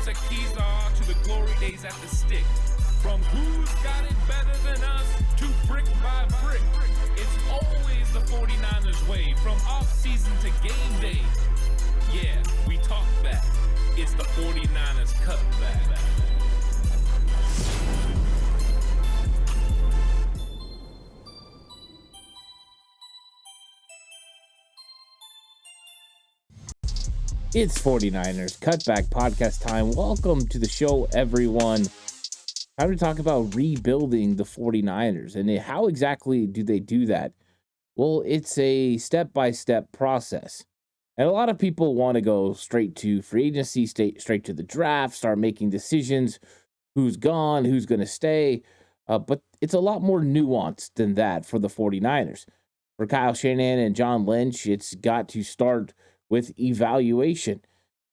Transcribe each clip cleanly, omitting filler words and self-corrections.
the keys are to the glory days at the stick. From who's got it better than us to brick by brick. It's always the 49ers way, from off-season to game day. Yeah, we talk back. It's the 49ers Cutback. It's 49ers Cutback podcast time. Welcome to the show, everyone. Time to talk about rebuilding the 49ers and how exactly do they do that? Well, it's a step-by-step process. And a lot of people want to go straight to free agency, straight to the draft, start making decisions, who's gone, who's going to stay. But it's a lot more nuanced than that for the 49ers. For Kyle Shanahan and John Lynch, it's got to start with evaluation,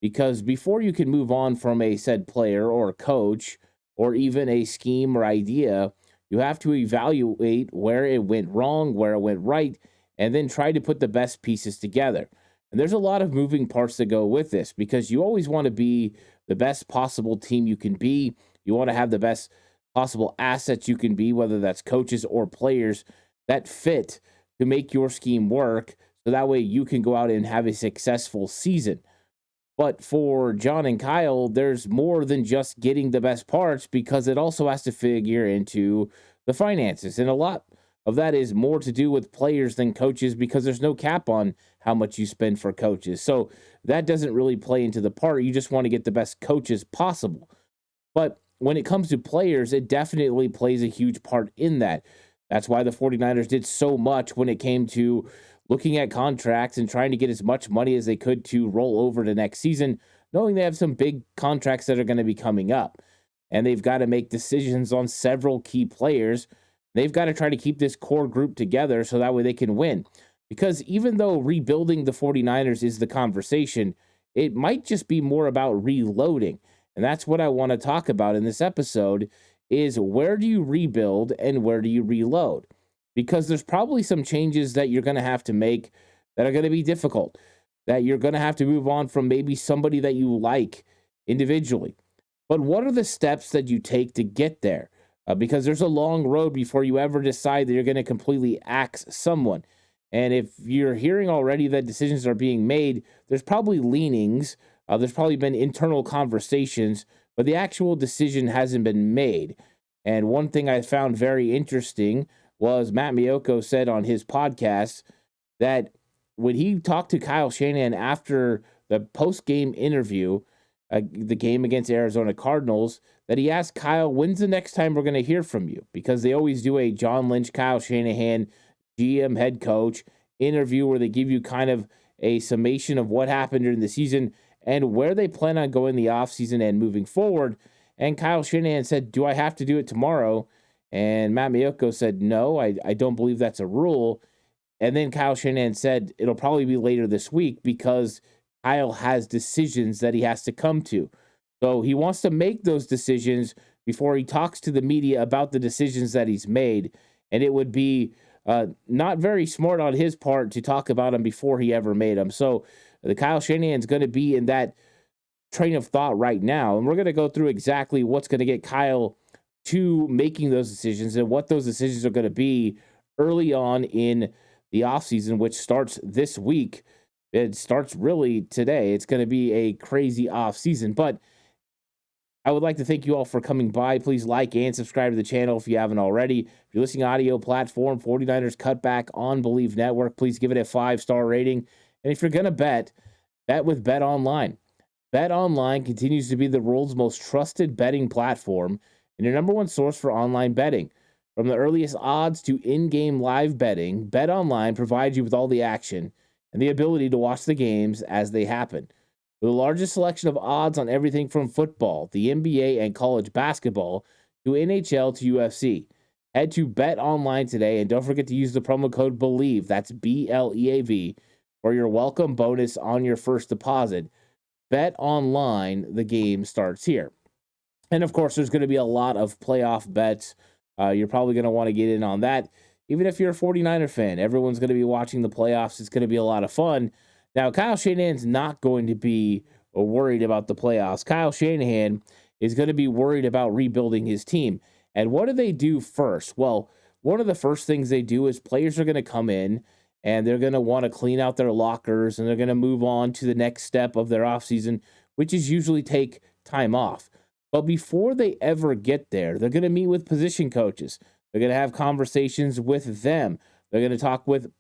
because before you can move on from a said player or coach or even a scheme or idea, you have to evaluate where it went wrong, where it went right, and then try to put the best pieces together. And there's a lot of moving parts that go with this, because you always want to be the best possible team you can be. You want to have the best possible assets you can be, whether that's coaches or players that fit to make your scheme work. So that way you can go out and have a successful season. But for John and Kyle, there's more than just getting the best parts, because it also has to figure into the finances. And a lot of that is more to do with players than coaches, because there's no cap on how much you spend for coaches. So that doesn't really play into the part. You just want to get the best coaches possible. But when it comes to players, it definitely plays a huge part in that. That's why the 49ers did so much when it came to looking at contracts and trying to get as much money as they could to roll over to next season, knowing they have some big contracts that are going to be coming up. And they've got to make decisions on several key players. They've got to try to keep this core group together so that way they can win. Because even though rebuilding the 49ers is the conversation, it might just be more about reloading. And that's what I want to talk about in this episode, is where do you rebuild and where do you reload? Because there's probably some changes that you're going to have to make that are going to be difficult, that you're going to have to move on from maybe somebody that you like individually. But what are the steps that you take to get there? Because there's a long road before you ever decide that you're going to completely axe someone. And if you're hearing already that decisions are being made, there's probably leanings, there's probably been internal conversations, but the actual decision hasn't been made. And one thing I found very interesting was Matt Miyoko said on his podcast that when he talked to Kyle Shanahan after the post-game interview, the game against Arizona Cardinals, that he asked Kyle, when's the next time we're going to hear from you? Because they always do a John Lynch, Kyle Shanahan, GM head coach interview where they give you kind of a summation of what happened during the season and where they plan on going the offseason and moving forward. And Kyle Shanahan said, do I have to do it tomorrow? And Matt Miyoko said, no, I don't believe that's a rule. And then Kyle Shanahan said, it'll probably be later this week, because Kyle has decisions that he has to come to. So he wants to make those decisions before he talks to the media about the decisions that he's made. And it would be not very smart on his part to talk about them before he ever made them. So the Kyle Shanahan's going to be in that train of thought right now. And we're going to go through exactly what's going to get Kyle to making those decisions and what those decisions are going to be early on in the offseason, which starts this week. It starts really today. It's going to be a crazy offseason. But I would like to thank you all for coming by. Please like and subscribe to the channel if you haven't already. If you're listening audio platform, 49ers Cutback on Believe Network, please give it a 5-star rating. And if you're going to bet with Bet Online. Bet Online continues to be the world's most trusted betting platform and your number one source for online betting. From the earliest odds to in-game live betting, Bet Online provides you with all the action and the ability to watch the games as they happen. With the largest selection of odds on everything from football, the NBA, and college basketball, to NHL to UFC. Head to Bet Online today and don't forget to use the promo code BELIEVE, that's BLEAV, for your welcome bonus on your first deposit. Bet Online, the game starts here. And of course, there's going to be a lot of playoff bets. You're probably going to want to get in on that. Even if you're a 49er fan, everyone's going to be watching the playoffs. It's going to be a lot of fun. Now, Kyle Shanahan's not going to be worried about the playoffs. Kyle Shanahan is going to be worried about rebuilding his team. And what do they do first? Well, one of the first things they do is players are going to come in and they're going to want to clean out their lockers and they're going to move on to the next step of their offseason, which is usually take time off. But before they ever get there, they're going to meet with position coaches. They're going to have conversations with them. They're going to talk with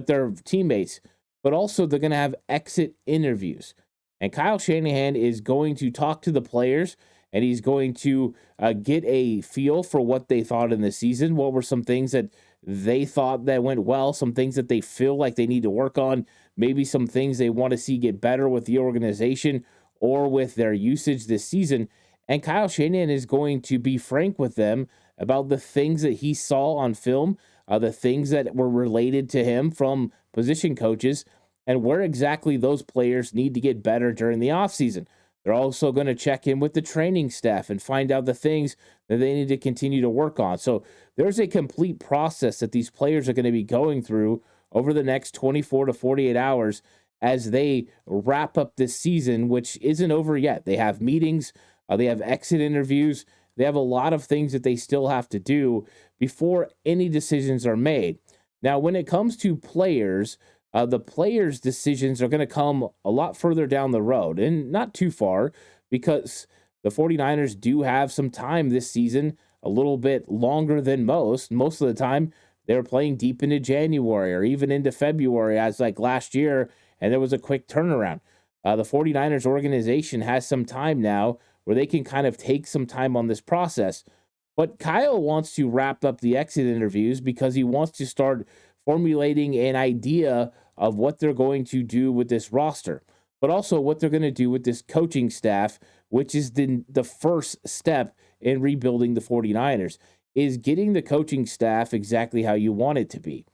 their teammates, but also they're going to have exit interviews. And Kyle Shanahan is going to talk to the players and he's going to get a feel for what they thought in the season. What were some things that they thought that went well, some things that they feel like they need to work on, maybe some things they want to see get better with the organization or with their usage this season. And Kyle Shanahan is going to be frank with them about the things that he saw on film, the things that were related to him from position coaches, and where exactly those players need to get better during the offseason. They're also going to check in with the training staff and find out the things that they need to continue to work on. So there's a complete process that these players are going to be going through over the next 24 to 48 hours as they wrap up this season, which isn't over yet. They have meetings, they have exit interviews, they have a lot of things that they still have to do before any decisions are made. Now, when it comes to players, the players' decisions are going to come a lot further down the road and not too far because the 49ers do have some time this season, a little bit longer than most. Most of the time, they're playing deep into January or even into February, as like last year, and there was a quick turnaround. The 49ers organization has some time now where they can kind of take some time on this process. But Kyle wants to wrap up the exit interviews because he wants to start formulating an idea of what they're going to do with this roster, but also what they're going to do with this coaching staff, which is the first step in rebuilding the 49ers, is getting the coaching staff exactly how you want it to be.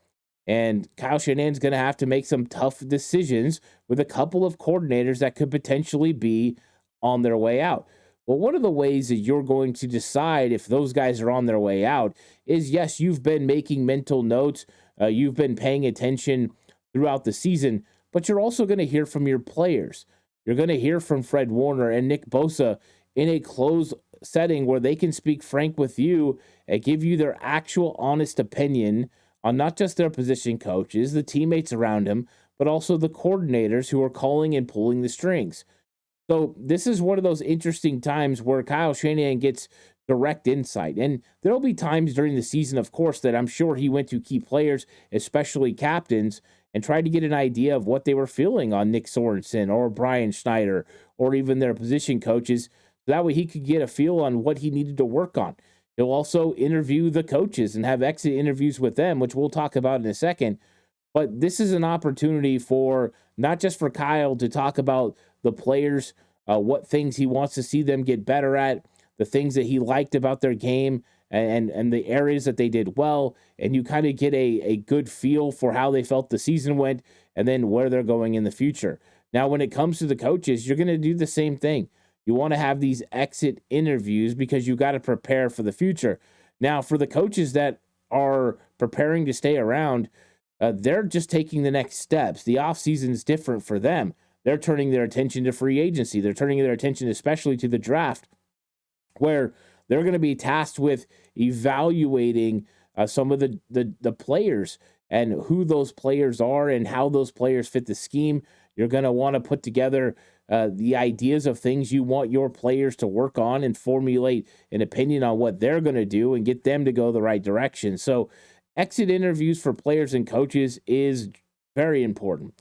And Kyle Shanahan's going to have to make some tough decisions with a couple of coordinators that could potentially be on their way out. Well, one of the ways that you're going to decide if those guys are on their way out is, yes, you've been making mental notes. You've been paying attention throughout the season, but you're also going to hear from your players. You're going to hear from Fred Warner and Nick Bosa in a closed setting where they can speak frank with you and give you their actual honest opinion on not just their position coaches, the teammates around him, but also the coordinators who are calling and pulling the strings. So this is one of those interesting times where Kyle Shanahan gets direct insight. And there'll be times during the season, of course, that I'm sure he went to key players, especially captains, and tried to get an idea of what they were feeling on Nick Sorensen or Brian Schneider or even their position coaches. So that way he could get a feel on what he needed to work on. He'll also interview the coaches and have exit interviews with them, which we'll talk about in a second. But this is an opportunity for not just for Kyle to talk about the players, what things he wants to see them get better at, the things that he liked about their game, and the areas that they did well. And you kind of get a good feel for how they felt the season went and then where they're going in the future. Now, when it comes to the coaches, you're going to do the same thing. You want to have these exit interviews because you got to prepare for the future. Now, for the coaches that are preparing to stay around, they're just taking the next steps. The offseason is different for them. They're turning their attention to free agency. They're turning their attention especially to the draft, where they're going to be tasked with evaluating some of the players and who those players are and how those players fit the scheme. You're going to want to put together the ideas of things you want your players to work on and formulate an opinion on what they're going to do and get them to go the right direction. So exit interviews for players and coaches is very important.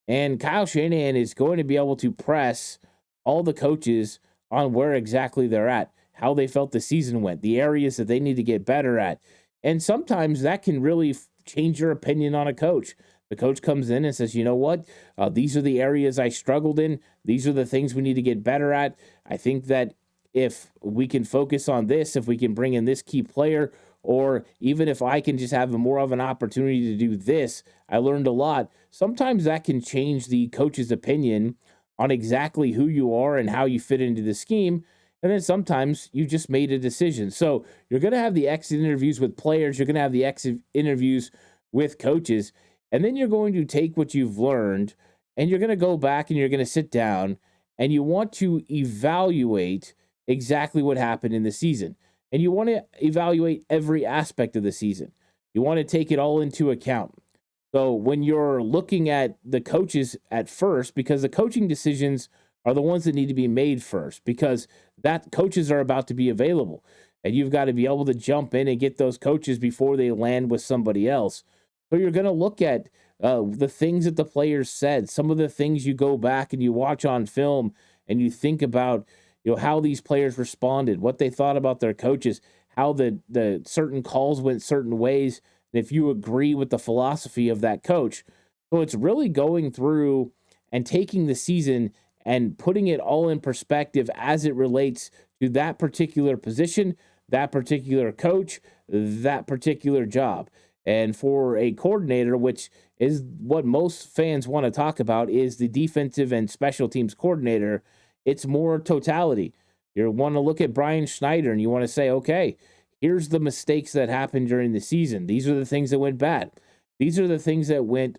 And Kyle Shanahan is going to be able to press all the coaches on where exactly they're at, how they felt the season went, the areas that they need to get better at. And sometimes that can really change your opinion on a coach. The coach comes in and says, you know what? These are the areas I struggled in. These are the things we need to get better at. I think that if we can focus on this, if we can bring in this key player, or even if I can just have more of an opportunity to do this, I learned a lot. Sometimes that can change the coach's opinion on exactly who you are and how you fit into the scheme. And then sometimes you just made a decision. So you're going to have the exit interviews with players. You're going to have the exit interviews with coaches. And then you're going to take what you've learned and you're going to go back and you're going to sit down and you want to evaluate exactly what happened in the season. And you want to evaluate every aspect of the season. You want to take it all into account. So when you're looking at the coaches at first, because the coaching decisions are the ones that need to be made first, because that coaches are about to be available. And you've got to be able to jump in and get those coaches before they land with somebody else. So you're going to look at the things that the players said, some of the things you go back and you watch on film and you think about, how these players responded, what they thought about their coaches, how the certain calls went certain ways, and if you agree with the philosophy of that coach. So it's really going through and taking the season and putting it all in perspective as it relates to that particular position, that particular coach, that particular job. And for a coordinator, which is what most fans want to talk about, is the defensive and special teams coordinator, it's more totality. You want to look at Brian Schneider and you want to say, okay, here's the mistakes that happened during the season. These are the things that went bad. These are the things that went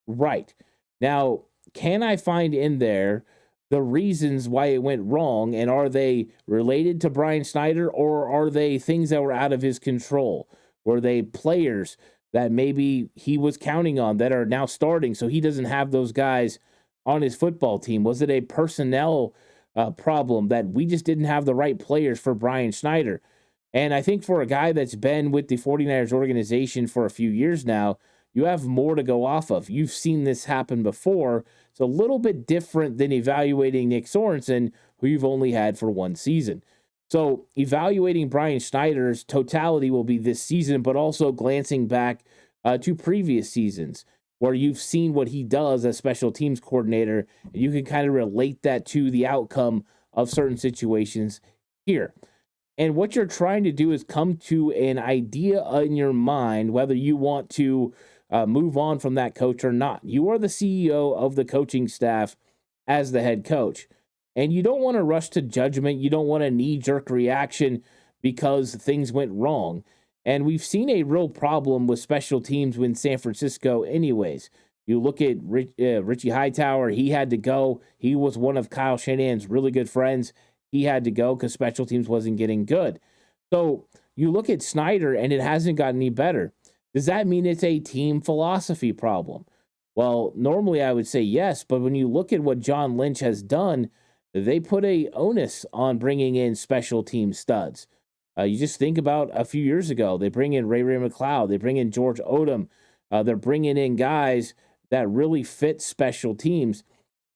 right. Now, can I find in there the reasons why it went wrong? And are they related to Brian Schneider, or are they things that were out of his control? Were they players that maybe he was counting on that are now starting, so he doesn't have those guys on his football team? Was it a personnel problem that we just didn't have the right players for Brian Schneider? And I think for a guy that's been with the 49ers organization for a few years now, you have more to go off of. You've seen this happen before. It's a little bit different than evaluating Nick Sorensen, who you've only had for one season. So evaluating Brian Schneider's totality will be this season, but also glancing back to previous seasons where you've seen what he does as special teams coordinator, and you can kind of relate that to the outcome of certain situations here. And what you're trying to do is come to an idea in your mind, whether you want to move on from that coach or not. You are the CEO of the coaching staff as the head coach. And you don't want to rush to judgment. You don't want a knee-jerk reaction because things went wrong. And we've seen a real problem with special teams in San Francisco anyways. You look at Richie Hightower. He had to go. He was one of Kyle Shanahan's really good friends. He had to go because special teams wasn't getting good. So you look at Snyder, and it hasn't gotten any better. Does that mean it's a team philosophy problem? Well, normally I would say yes, but when you look at what John Lynch has done, they put a onus on bringing in special team studs. You just think about a few years ago, they bring in Ray McLeod, they bring in George Odom, they're bringing in guys that really fit special teams.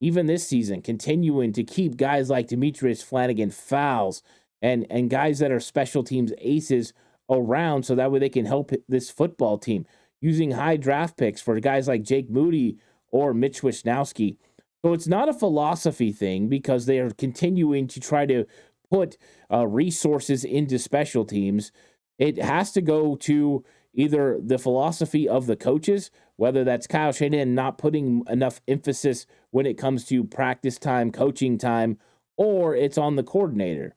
Even this season, continuing to keep guys like Demetrius Flanagan, Fowles, and guys that are special teams aces around so that way they can help this football team, using high draft picks for guys like Jake Moody or Mitch Wisnowski. So it's not a philosophy thing because they are continuing to try to put resources into special teams. It has to go to either the philosophy of the coaches, whether that's Kyle Shanahan not putting enough emphasis when it comes to practice time, coaching time, or it's on the coordinator.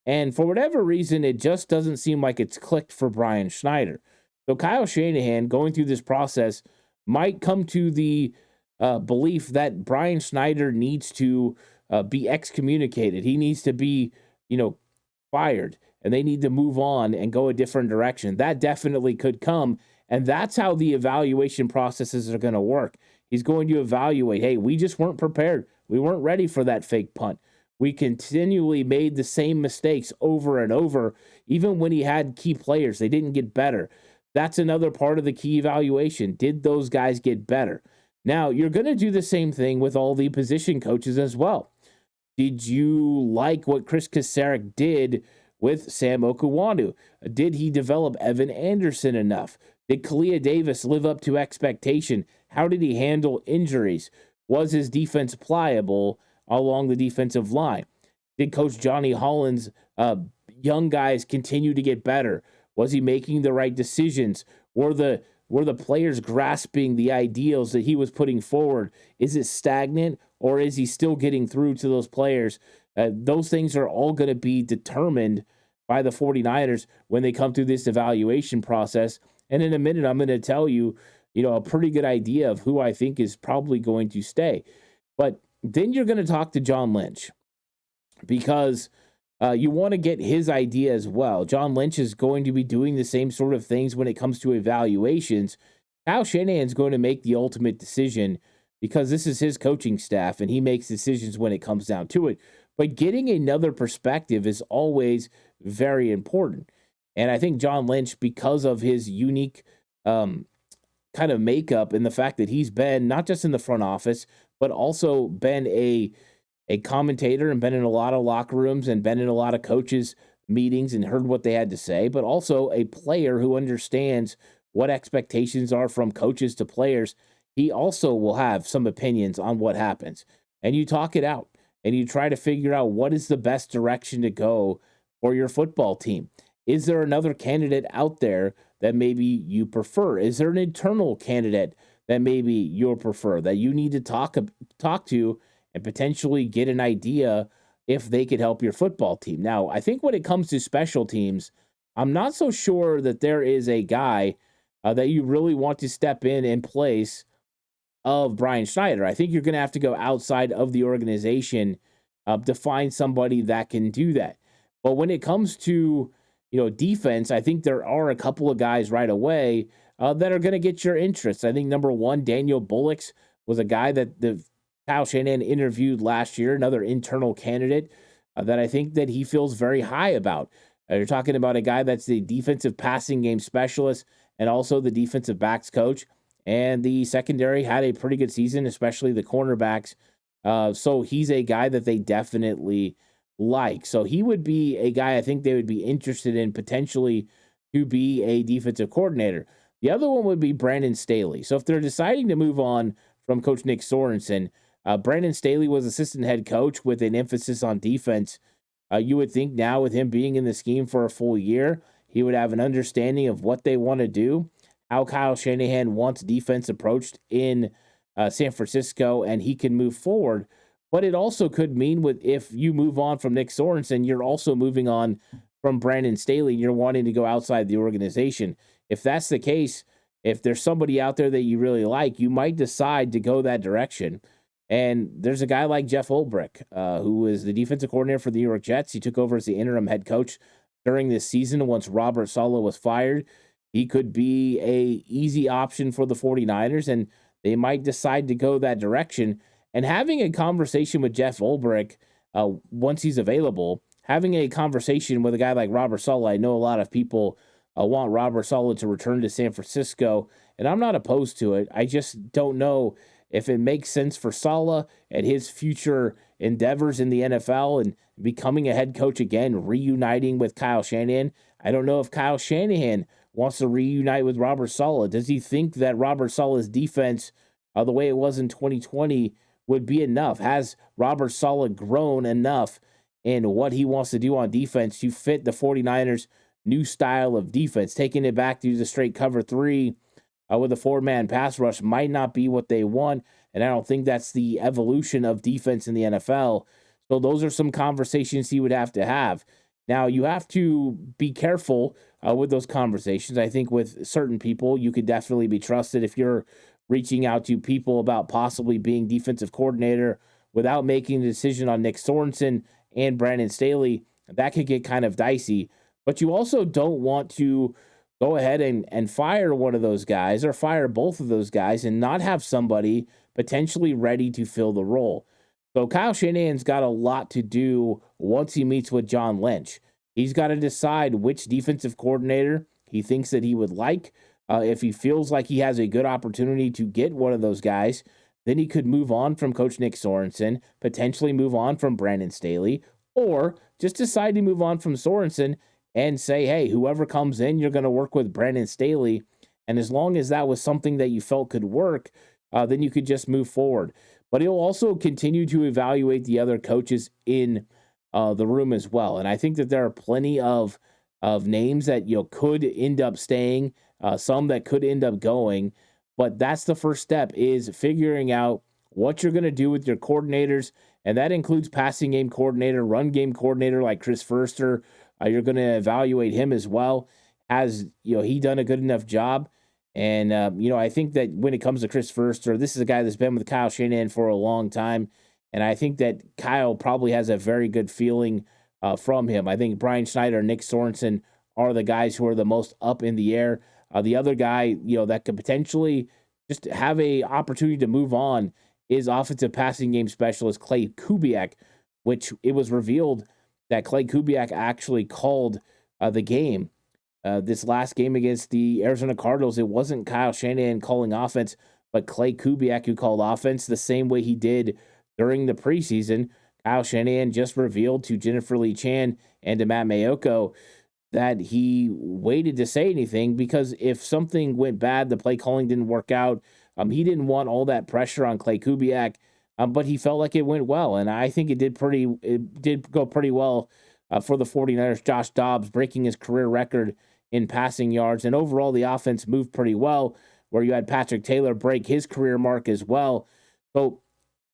And for whatever reason, it just doesn't seem like it's clicked for Brian Schneider. So Kyle Shanahan, going through this process, might come to the belief that Brian Schneider needs to be excommunicated. He needs to be, fired, and they need to move on and go a different direction. That definitely could come, and that's how the evaluation processes are going to work. He's going to evaluate, hey, we just weren't prepared. We weren't ready for that fake punt. We continually made the same mistakes over and over, even when he had key players. They didn't get better. That's another part of the key evaluation. Did those guys get better? Now, you're going to do the same thing with all the position coaches as well. Did you like what Chris Kasarik did with Sam Okuwanu? Did he develop Evan Anderson enough? Did Kalia Davis live up to expectation? How did he handle injuries? Was his defense pliable along the defensive line? Did Coach Johnny Holland's young guys continue to get better? Was he making the right decisions? Were the players grasping the ideals that he was putting forward? Is it stagnant, or is he still getting through to those players? Those things are all going to be determined by the 49ers when they come through this evaluation process. And in a minute, I'm going to tell you, a pretty good idea of who I think is probably going to stay. But then you're going to talk to John Lynch because you want to get his idea as well. John Lynch is going to be doing the same sort of things when it comes to evaluations. Kyle Shanahan's going to make the ultimate decision because this is his coaching staff and he makes decisions when it comes down to it. But getting another perspective is always very important. And I think John Lynch, because of his unique kind of makeup and the fact that he's been not just in the front office, but also been a commentator and been in a lot of locker rooms and been in a lot of coaches' meetings and heard what they had to say, but also a player who understands what expectations are from coaches to players. He also will have some opinions on what happens. And you talk it out and you try to figure out what is the best direction to go for your football team. Is there another candidate out there that maybe you prefer? Is there an internal candidate that maybe you'll prefer that you need to talk to and potentially get an idea if they could help your football team? Now, I think when it comes to special teams, I'm not so sure that there is a guy that you really want to step in place of Brian Schneider. I think you're going to have to go outside of the organization to find somebody that can do that. But when it comes to defense, I think there are a couple of guys right away that are going to get your interest. I think number one, Daniel Bullocks was a guy that the Kyle Shanahan interviewed last year, another internal candidate that I think that he feels very high about. You're talking about a guy that's the defensive passing game specialist and also the defensive backs coach. And the secondary had a pretty good season, especially the cornerbacks. So he's a guy that they definitely like. So he would be a guy I think they would be interested in potentially to be a defensive coordinator. The other one would be Brandon Staley. So if they're deciding to move on from Coach Nick Sorensen, Brandon Staley was assistant head coach with an emphasis on defense. You would think now with him being in the scheme for a full year, he would have an understanding of what they want to do, how Kyle Shanahan wants defense approached in San Francisco, and he can move forward. But it also could mean if you move on from Nick Sorensen, you're also moving on from Brandon Staley and you're wanting to go outside the organization. If that's the case, if there's somebody out there that you really like, you might decide to go that direction. And there's a guy like Jeff Ulbrich, who is the defensive coordinator for the New York Jets. He took over as the interim head coach during this season once Robert Saleh was fired. He could be a easy option for the 49ers, and they might decide to go that direction. And having a conversation with Jeff Ulbrich once he's available, having a conversation with a guy like Robert Saleh, I know a lot of people want Robert Saleh to return to San Francisco, and I'm not opposed to it. I just don't know if it makes sense for Saleh and his future endeavors in the NFL and becoming a head coach again, reuniting with Kyle Shanahan. I don't know if Kyle Shanahan wants to reunite with Robert Saleh. Does he think that Robert Saleh's defense, the way it was in 2020, would be enough? Has Robert Saleh grown enough in what he wants to do on defense to fit the 49ers' new style of defense? Taking it back to the straight cover three with a four-man pass rush might not be what they want, and I don't think that's the evolution of defense in the NFL. So those are some conversations he would have to have. Now, you have to be careful with those conversations. I think with certain people, you could definitely be trusted if you're reaching out to people about possibly being defensive coordinator without making a decision on Nick Sorensen and Brandon Staley. That could get kind of dicey. But you also don't want to go ahead and fire one of those guys or fire both of those guys and not have somebody potentially ready to fill the role. So Kyle Shanahan's got a lot to do once he meets with John Lynch. He's got to decide which defensive coordinator he thinks that he would like. If he feels like he has a good opportunity to get one of those guys, then he could move on from Coach Nick Sorensen, potentially move on from Brandon Staley, or just decide to move on from Sorensen and say, hey, whoever comes in, you're going to work with Brandon Staley. And as long as that was something that you felt could work, then you could just move forward. But he'll also continue to evaluate the other coaches in the room as well. And I think that there are plenty of names that could end up staying, some that could end up going. But that's the first step, is figuring out what you're going to do with your coordinators. And that includes passing game coordinator, run game coordinator like Chris Foerster. You're going to evaluate him as well. Has he done a good enough job? And I think that when it comes to Chris Foerster, this is a guy that's been with Kyle Shanahan for a long time. And I think that Kyle probably has a very good feeling from him. I think Brian Schneider and Nick Sorensen are the guys who are the most up in the air. The other guy, that could potentially just have a opportunity to move on is offensive passing game specialist Clay Kubiak, which it was revealed that Clay Kubiak actually called the game. This last game against the Arizona Cardinals, it wasn't Kyle Shanahan calling offense, but Clay Kubiak who called offense the same way he did during the preseason. Kyle Shanahan just revealed to Jennifer Lee Chan and to Matt Mayoko that he waited to say anything because if something went bad, the play calling didn't work out. He didn't want all that pressure on Clay Kubiak, but he felt like it went well, and I think it did go pretty well for the 49ers. Josh Dobbs breaking his career record in passing yards, and overall the offense moved pretty well, where you had Patrick Taylor break his career mark as well. So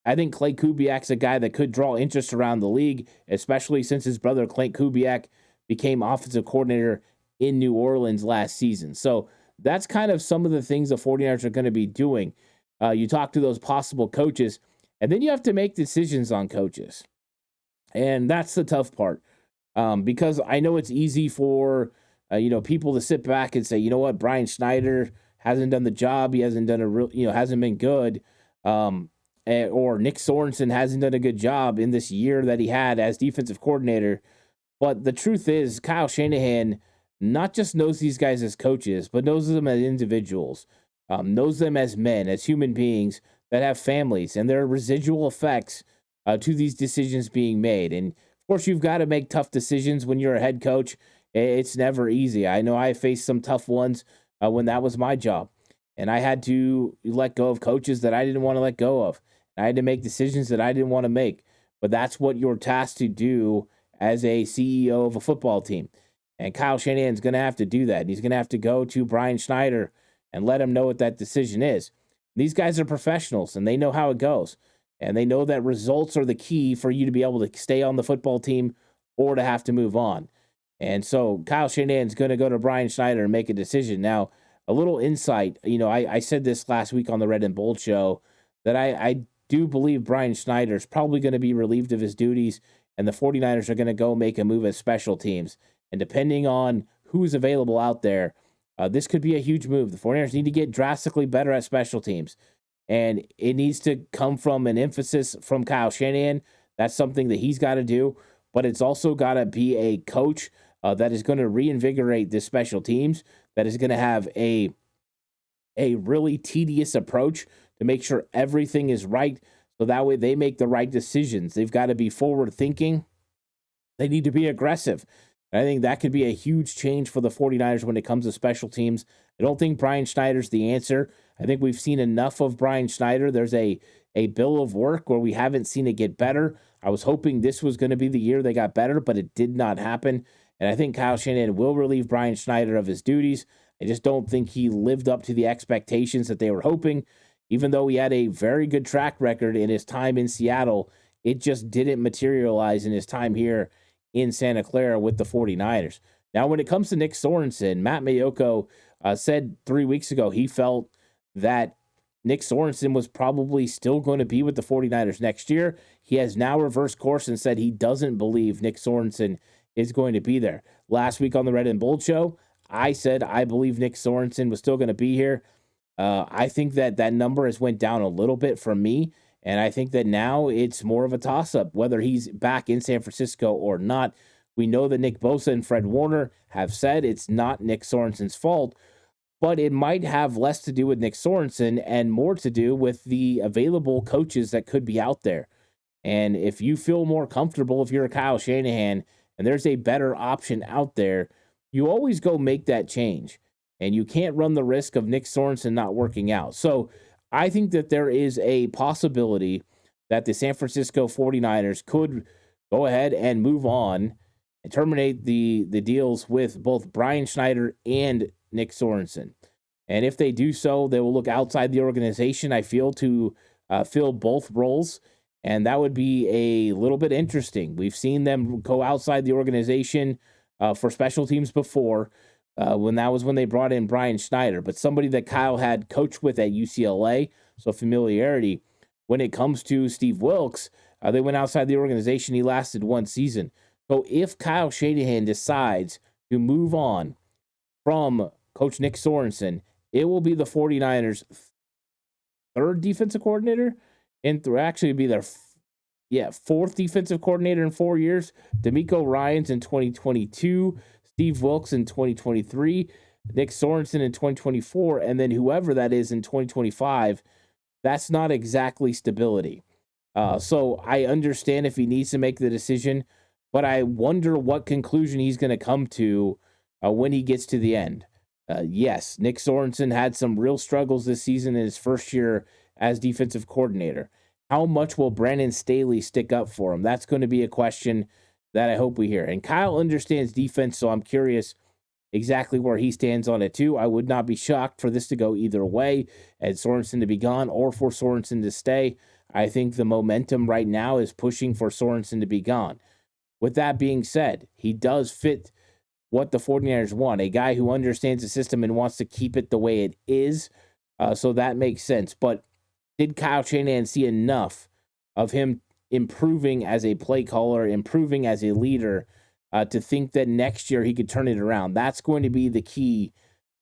I think Clay Kubiak's a guy that could draw interest around the league, especially since his brother Clint Kubiak became offensive coordinator in New Orleans last season. So that's kind of some of the things the 49ers are going to be doing. You talk to those possible coaches, and then you have to make decisions on coaches. And that's the tough part. Because I know it's easy for people to sit back and say, you know what, Brian Schneider hasn't done the job. He hasn't done hasn't been good. Or Nick Sorensen hasn't done a good job in this year that he had as defensive coordinator. But the truth is, Kyle Shanahan not just knows these guys as coaches, but knows them as individuals, knows them as men, as human beings that have families, and there are residual effects to these decisions being made. And of course, you've got to make tough decisions when you're a head coach. It's never easy. I know I faced some tough ones when that was my job, and I had to let go of coaches that I didn't want to let go of. I had to make decisions that I didn't want to make, but that's what you're tasked to do as a CEO of a football team. And Kyle Shanahan's going to have to do that. And he's going to have to go to Brian Schneider and let him know what that decision is. These guys are professionals and they know how it goes. And they know that results are the key for you to be able to stay on the football team or to have to move on. And so Kyle Shanahan's going to go to Brian Schneider and make a decision. Now, a little insight, I said this last week on the Red and Bold show that I do believe Brian Schneider is probably going to be relieved of his duties and the 49ers are going to go make a move at special teams. And depending on who's available out there, this could be a huge move. The 49ers need to get drastically better at special teams. And it needs to come from an emphasis from Kyle Shanahan. That's something that he's got to do. But it's also got to be a coach that is going to reinvigorate this special teams, that is going to have a really tedious approach to make sure everything is right. So that way they make the right decisions. They've got to be forward thinking. They need to be aggressive. And I think that could be a huge change for the 49ers when it comes to special teams. I don't think Brian Schneider's the answer. I think we've seen enough of Brian Schneider. There's a bill of work where we haven't seen it get better. I was hoping this was going to be the year they got better, but it did not happen. And I think Kyle Shanahan will relieve Brian Schneider of his duties. I just don't think he lived up to the expectations that they were hoping. Even though he had a very good track record in his time in Seattle, it just didn't materialize in his time here in Santa Clara with the 49ers. Now, when it comes to Nick Sorensen, Matt Mayoko said 3 weeks ago he felt that Nick Sorensen was probably still going to be with the 49ers next year. He has now reversed course and said he doesn't believe Nick Sorensen is going to be there. Last week on the Red and Bold show, I said I believe Nick Sorensen was still going to be here. I think that number has went down a little bit for me, and I think that now it's more of a toss-up, whether he's back in San Francisco or not. We know that Nick Bosa and Fred Warner have said it's not Nick Sorensen's fault, but it might have less to do with Nick Sorensen and more to do with the available coaches that could be out there. And if you feel more comfortable, if you're a Kyle Shanahan, and there's a better option out there, you always go make that change. And you can't run the risk of Nick Sorensen not working out. So I think that there is a possibility that the San Francisco 49ers could go ahead and move on and terminate the deals with both Brian Schneider and Nick Sorensen. And if they do so, they will look outside the organization, I feel, to fill both roles. And that would be a little bit interesting. We've seen them go outside the organization for special teams before. When they brought in Brian Schneider, but somebody that Kyle had coached with at UCLA, so familiarity. When it comes to Steve Wilks, They went outside the organization. He lasted one season. So if Kyle Shanahan decides to move on from Coach Nick Sorensen, it will be the 49ers' third defensive coordinator, and actually be their fourth defensive coordinator in 4 years. D'Amico Ryans in 2022, Steve Wilkes in 2023, Nick Sorensen in 2024, and then whoever that is in 2025. That's not exactly stability. So I understand if he needs to make the decision, but I wonder what conclusion he's going to come to when he gets to the end. Yes, Nick Sorensen had some real struggles this season in his first year as defensive coordinator. How much will Brandon Staley stick up for him? That's going to be a question that I hope we hear. And Kyle understands defense, so I'm curious exactly where he stands on it too. I would not be shocked for this to go either way, and Sorensen to be gone or for Sorensen to stay. I think the momentum right now is pushing for Sorensen to be gone. With that being said, he does fit what the 49ers want, a guy who understands the system and wants to keep it the way it is. So that makes sense. But did Kyle Shanahan see enough of him improving as a play caller, improving as a leader, to think that next year he could turn it around? That's going to be the key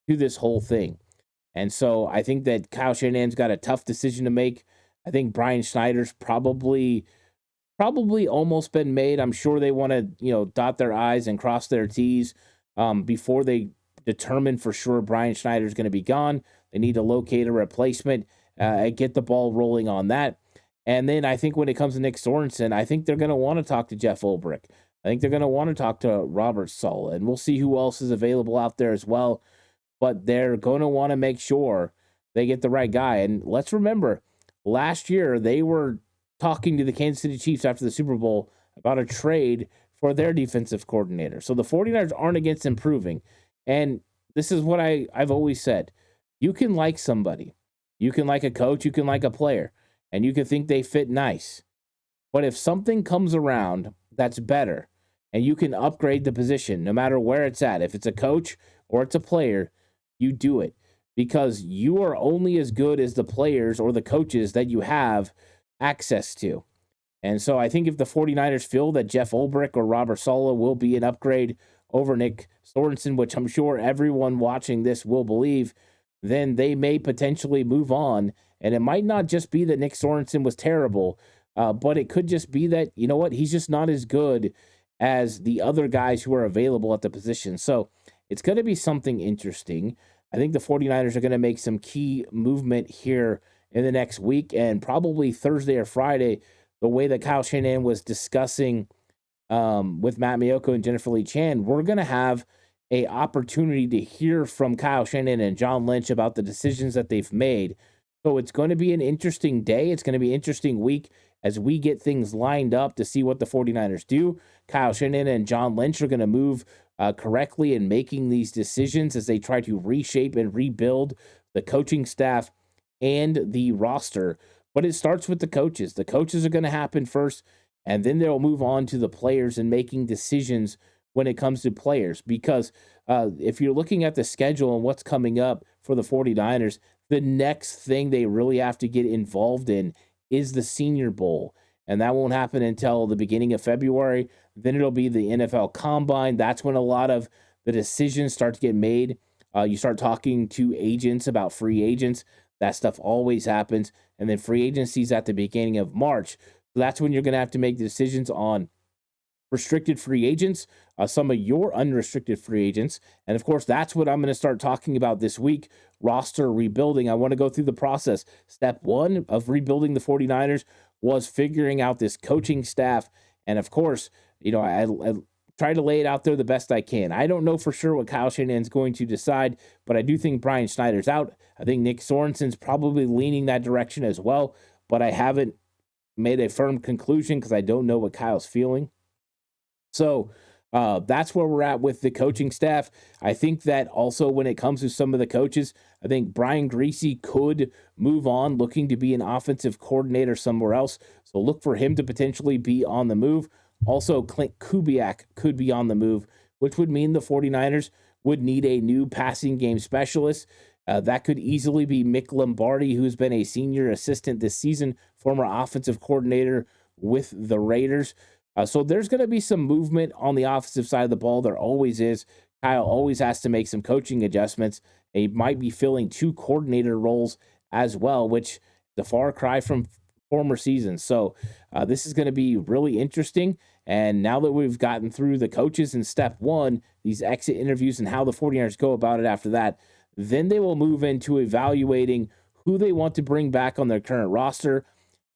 to this whole thing. And so I think that Kyle Shanahan's got a tough decision to make. I think Brian Schneider's probably almost been made. I'm sure they want to, dot their I's and cross their T's before they determine for sure Brian Schneider's going to be gone. They need to locate a replacement and get the ball rolling on that. And then I think when it comes to Nick Sorensen, I think they're going to want to talk to Jeff Ulbrich. I think they're going to want to talk to Robert Saleh, and we'll see who else is available out there as well. But they're going to want to make sure they get the right guy. And let's remember, last year they were talking to the Kansas City Chiefs after the Super Bowl about a trade for their defensive coordinator. So the 49ers aren't against improving. And this is what I've always said. You can like somebody. You can like a coach. You can like a player. And you can think they fit nice. But if something comes around that's better and you can upgrade the position no matter where it's at, if it's a coach or it's a player, you do it. Because you are only as good as the players or the coaches that you have access to. And so I think if the 49ers feel that Jeff Ulbrich or Robert Saleh will be an upgrade over Nick Sorensen, which I'm sure everyone watching this will believe, then they may potentially move on. And it might not just be that Nick Sorensen was terrible, but it could just be that, you know what, he's just not as good as the other guys who are available at the position. So it's going to be something interesting. I think the 49ers are going to make some key movement here in the next week, and probably Thursday or Friday, the way that Kyle Shanahan was discussing with Matt Miyoko and Jennifer Lee Chan, we're going to have a opportunity to hear from Kyle Shanahan and John Lynch about the decisions that they've made. So it's going to be an interesting day. It's going to be an interesting week as we get things lined up to see what the 49ers do. Kyle Shanahan and John Lynch are going to move correctly in making these decisions as they try to reshape and rebuild the coaching staff and the roster. But it starts with the coaches. The coaches are going to happen first, and then they'll move on to the players and making decisions when it comes to players. Because if you're looking at the schedule and what's coming up for the 49ers, the next thing they really have to get involved in is the Senior Bowl. And that won't happen until the beginning of February. Then it'll be the NFL Combine. That's when a lot of the decisions start to get made. You start talking to agents about free agents. That stuff always happens. And then free agency is at the beginning of March. So that's when you're going to have to make decisions on restricted free agents, some of your unrestricted free agents. And of course, that's what I'm going to start talking about this week, roster rebuilding. I want to go through the process. Step one of rebuilding the 49ers was figuring out this coaching staff. And of course, I try to lay it out there the best I can. I don't know for sure what Kyle Shanahan's going to decide, but I do think Brian Schneider's out. I think Nick Sorensen's probably leaning that direction as well, but I haven't made a firm conclusion because I don't know what Kyle's feeling. So that's where we're at with the coaching staff. I think that also when it comes to some of the coaches, I think Brian Griese could move on, looking to be an offensive coordinator somewhere else. So look for him to potentially be on the move. Also, Clint Kubiak could be on the move, which would mean the 49ers would need a new passing game specialist. That could easily be Mick Lombardi, who's been a senior assistant this season, former offensive coordinator with the Raiders. So there's going to be some movement on the offensive side of the ball. There always is. Kyle always has to make some coaching adjustments. He might be filling 2 coordinator roles as well, which the far cry from former seasons. So this is going to be really interesting. And now that we've gotten through the coaches in step 1, these exit interviews and how the 49ers go about it after that, then they will move into evaluating who they want to bring back on their current roster,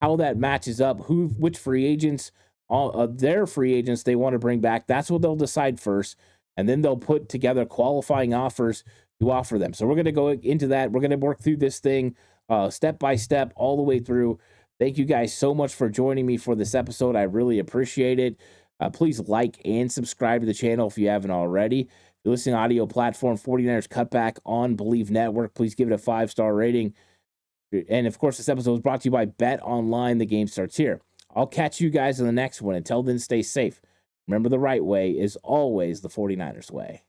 how that matches up, which free agents, their free agents they want to bring back. That's what they'll decide first. And then they'll put together qualifying offers to offer them. So we're going to go into that. We're going to work through this thing step by step all the way through. Thank you guys so much for joining me for this episode. I really appreciate it. Please like and subscribe to the channel if you haven't already. If you're listening to audio platform 49ers Cutback on Believe Network, please give it a 5-star rating. And of course, this episode is brought to you by Bet Online. The game starts here. I'll catch you guys in the next one. Until then, stay safe. Remember, the right way is always the 49ers way.